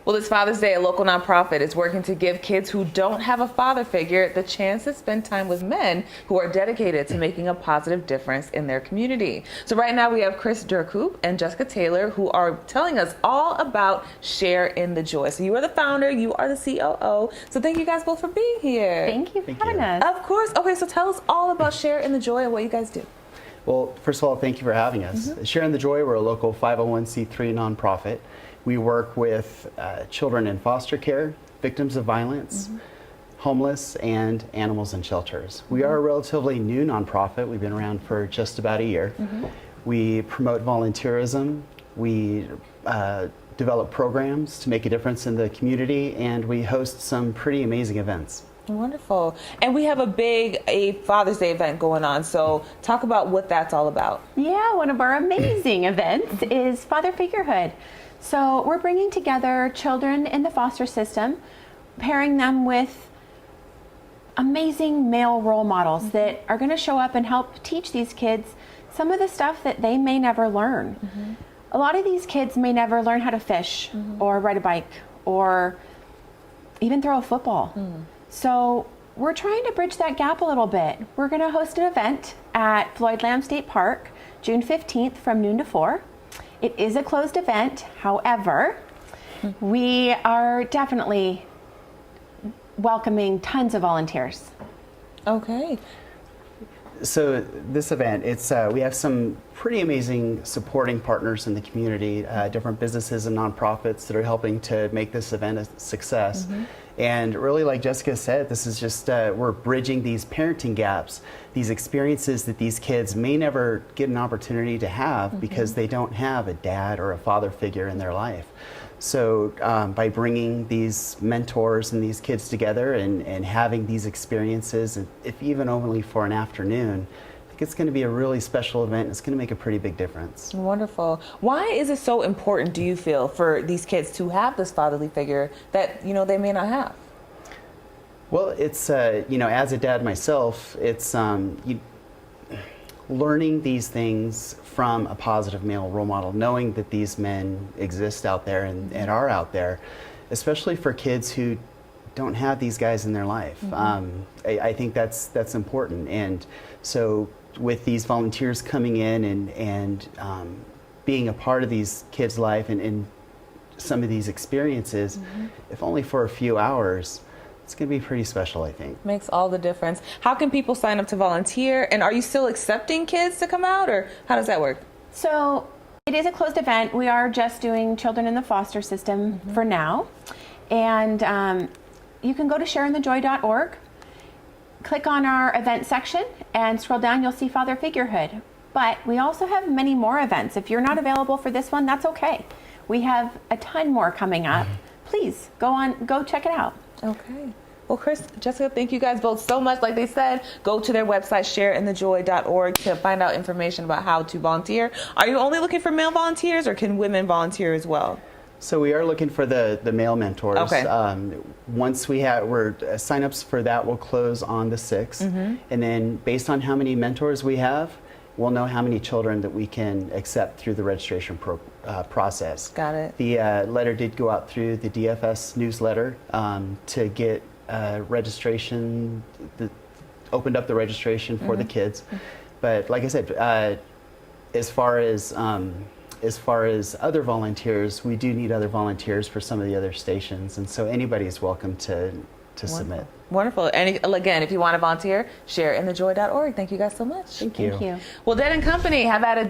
Well, this Father's Day, a local nonprofit is working to give kids who don't have a father figure the chance to spend time with men who are dedicated to making a positive difference in their community. So right now we have Chris Durkoop and Jessica Taylor who are telling us all about Share in the Joy. So you are the founder, you are the COO. So thank you guys both for being here. Thank you for having us. Of course. Okay, so tell us all about Share in the Joy and what you guys do. Well, first of all, thank you for having us. Share in the Joy, we're a local 501c3 nonprofit. We work with children in foster care, victims of violence, homeless, and animals in shelters. We are a relatively new nonprofit. We've been around for just about a year. We promote volunteerism. We develop programs to make a difference in the community, and we host some pretty amazing events. Wonderful. And we have a Father's Day event going on. So talk about what that's all about. Yeah, one of our amazing events is Fatherfigurehood. So we're bringing together children in the foster system, pairing them with amazing male role models that are going to show up and help teach these kids some of the stuff that they may never learn. A lot of these kids may never learn how to fish or ride a bike or even throw a football. So we're trying to bridge that gap a little bit. We're going to host an event at Floyd Lamb State Park, June 15th from noon to 4. It is a closed event. However, we are definitely welcoming tons of volunteers. Okay. So this event, we have some pretty amazing supporting partners in the community, different businesses and nonprofits that are helping to make this event a success. And really, like Jessica said, this is just, we're bridging these parenting gaps, these experiences that these kids may never get an opportunity to have because they don't have a dad or a father figure in their life. So by bringing these mentors and these kids together and having these experiences, if even only for an afternoon, I think it's going to be a really special event. It's going to make a pretty big difference. Wonderful. Why is it so important, do you feel, for these kids to have this fatherly figure that, they may not have? Well, it's, as a dad myself, it's learning these things from a positive male role model, knowing that these men exist out there and are out there, especially for kids who don't have these guys in their life. I think that's important. And so with these volunteers coming in and being a part of these kids' life and some of these experiences, if only for a few hours, it's going to be pretty special, I think. Makes all the difference. How can people sign up to volunteer? And are you still accepting kids to come out, or how does that work? So it is a closed event. We are just doing children in the foster system for now. And you can go to shareinthejoy.org, click on our event section, and scroll down. You'll see Fatherfigurehood. But we also have many more events. If you're not available for this one, that's okay. We have a ton more coming up. Please go check it out. Okay. Well, Chris, Jessica, thank you guys both so much. Like they said, go to their website, shareinthejoy.org, to find out information about how to volunteer. Are you only looking for male volunteers, or can women volunteer as well? So we are looking for the male mentors. Okay. Once signups for that will close on the 6th. And then based on how many mentors we have, we'll know how many children that we can accept through the registration process. Got it. The letter did go out through the DFS newsletter to get registration, opened up the registration for the kids. But like I said, as far as other volunteers, we do need other volunteers for some of the other stations, and so anybody is welcome to submit. Wonderful. And again, if you want to volunteer, shareinthejoy.org. Thank you guys so much. Thank you. Thank you. Well, Dead & Company have added